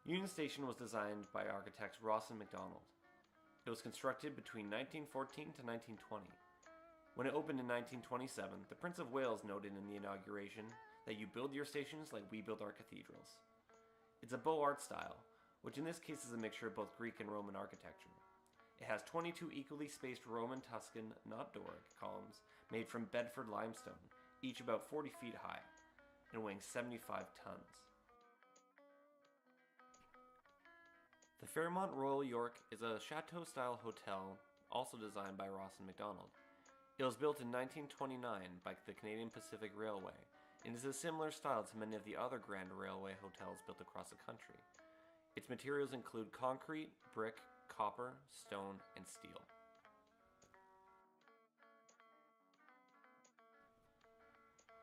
Union Station was designed by architects Ross and McDonald. It was constructed between 1914 to 1920. When it opened in 1927, the Prince of Wales noted in the inauguration that you build your stations like we build our cathedrals. It's a Beaux Arts style, which in this case is a mixture of both Greek and Roman architecture. It has 22 equally spaced Roman Tuscan, not Doric, columns made from Bedford limestone, each about 40 feet high, and weighing 75 tons. The Fairmont Royal York is a chateau-style hotel, also designed by Ross and McDonald. It was built in 1929 by the Canadian Pacific Railway, and is a similar style to many of the other Grand Railway hotels built across the country. Its materials include concrete, brick, copper, stone, and steel.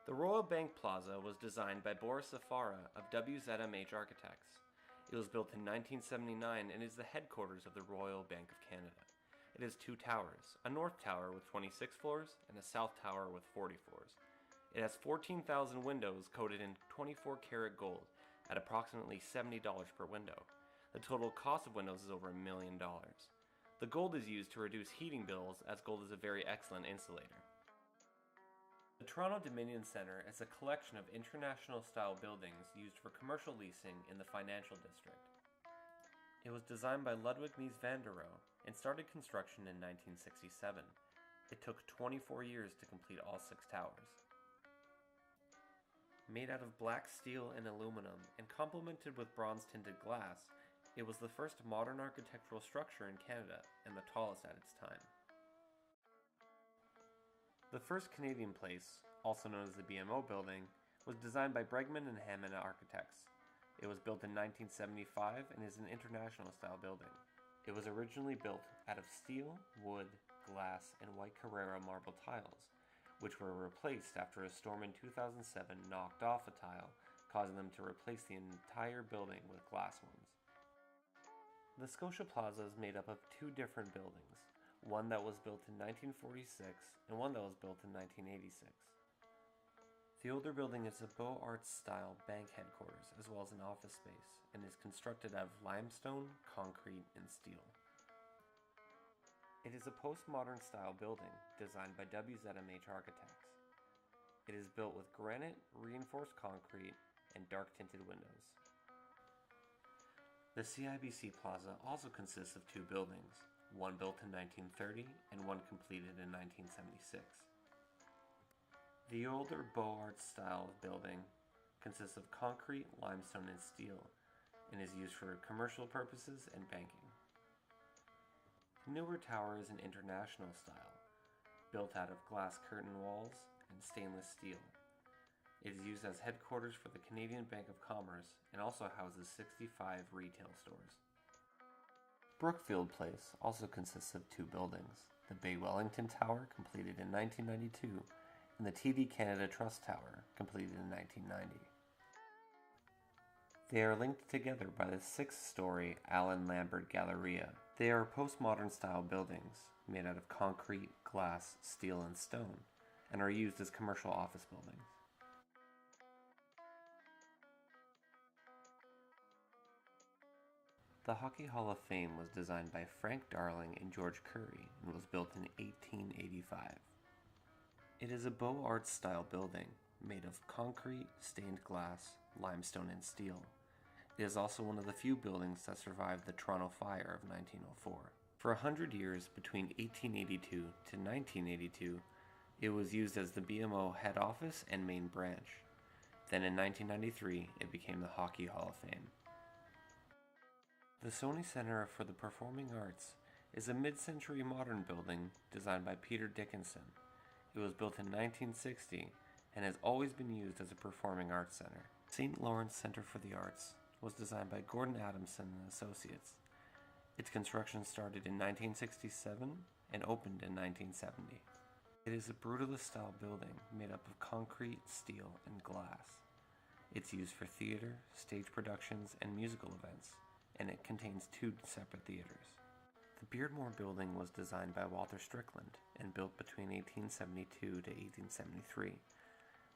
The Royal Bank Plaza was designed by Boris Safara of WZMH Architects. It was built in 1979 and is the headquarters of the Royal Bank of Canada. It has two towers, a north tower with 26 floors and a south tower with 40 floors. It has 14,000 windows coated in 24-karat gold at approximately $70 per window. The total cost of windows is over $1 million. The gold is used to reduce heating bills, as gold is a very excellent insulator. The Toronto Dominion Centre is a collection of international-style buildings used for commercial leasing in the financial district. It was designed by Ludwig Mies van der Rohe and started construction in 1967. It took 24 years to complete all 6 towers. Made out of black steel and aluminum and complemented with bronze-tinted glass, it was the first modern architectural structure in Canada and the tallest at its time. The first Canadian Place, also known as the BMO Building, was designed by Bregman and Hammond Architects. It was built in 1975 and is an international-style building. It was originally built out of steel, wood, glass, and white Carrara marble tiles, which were replaced after a storm in 2007 knocked off a tile, causing them to replace the entire building with glass ones. The Scotia Plaza is made up of 2 different buildings, one that was built in 1946 and one that was built in 1986. The older building is a Beaux Arts style bank headquarters as well as an office space and is constructed out of limestone, concrete, and steel. It is a postmodern style building designed by WZMH Architects. It is built with granite, reinforced concrete, and dark tinted windows. The CIBC Plaza also consists of 2 buildings, one built in 1930 and one completed in 1976. The older Beaux Arts style of building consists of concrete, limestone, and steel, and is used for commercial purposes and banking. The newer tower is an international style, built out of glass curtain walls and stainless steel. It is used as headquarters for the Canadian Bank of Commerce and also houses 65 retail stores. Brookfield Place also consists of 2 buildings, the Bay Wellington Tower, completed in 1992, and the TD Canada Trust Tower, completed in 1990. They are linked together by the 6-story Allen Lambert Galleria. They are postmodern style buildings made out of concrete, glass, steel, and stone, and are used as commercial office buildings. The Hockey Hall of Fame was designed by Frank Darling and George Curry and was built in 1885. It is a Beaux Arts style building made of concrete, stained glass, limestone, and steel. It is also one of the few buildings that survived the Toronto Fire of 1904. For 100 years, between 1882 to 1982, it was used as the BMO head office and main branch. Then in 1993, it became the Hockey Hall of Fame. The Sony Center for the Performing Arts is a mid-century modern building designed by Peter Dickinson. It was built in 1960 and has always been used as a performing arts center. St. Lawrence Center for the Arts was designed by Gordon Adamson and Associates. Its construction started in 1967 and opened in 1970. It is a brutalist-style building made up of concrete, steel, and glass. It's used for theater, stage productions, and musical events, and it contains 2 separate theaters. The Beardmore Building was designed by Walter Strickland and built between 1872 to 1873.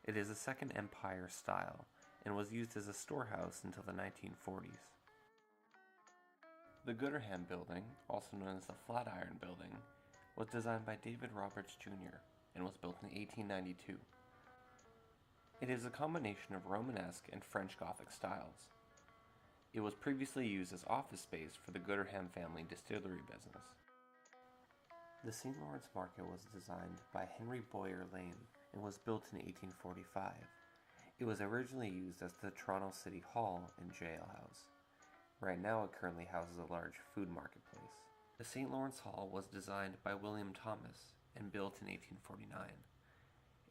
It is a Second Empire style and was used as a storehouse until the 1940s. The Gooderham Building, also known as the Flatiron Building, was designed by David Roberts Jr. and was built in 1892. It is a combination of Romanesque and French Gothic styles. It was previously used as office space for the Gooderham family distillery business. The St. Lawrence Market was designed by Henry Boyer Lane and was built in 1845. It was originally used as the Toronto City Hall and jailhouse. Right now it currently houses a large food marketplace. The St. Lawrence Hall was designed by William Thomas and built in 1849.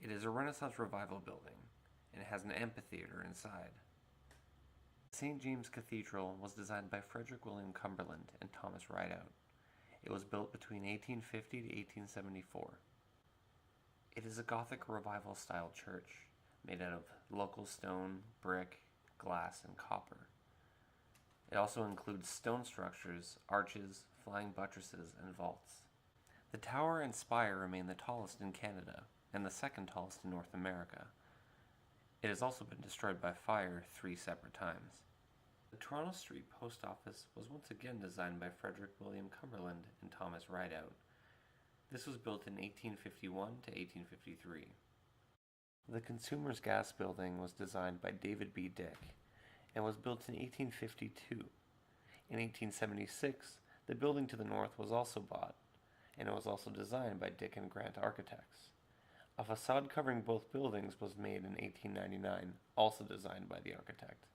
It is a Renaissance Revival building and has an amphitheater inside. St. James Cathedral was designed by Frederick William Cumberland and Thomas Rideout. It was built between 1850 to 1874. It is a Gothic Revival style church made out of local stone, brick, glass, and copper. It also includes stone structures, arches, flying buttresses, and vaults. The tower and spire remain the tallest in Canada and the second tallest in North America. It has also been destroyed by fire 3 separate times. The Toronto Street Post Office was once again designed by Frederick William Cumberland and Thomas Rideout. This was built in 1851 to 1853. The Consumers Gas Building was designed by David B. Dick and was built in 1852. In 1876, the building to the north was also bought, and it was also designed by Dick and Grant Architects. A facade covering both buildings was made in 1899, also designed by the architect.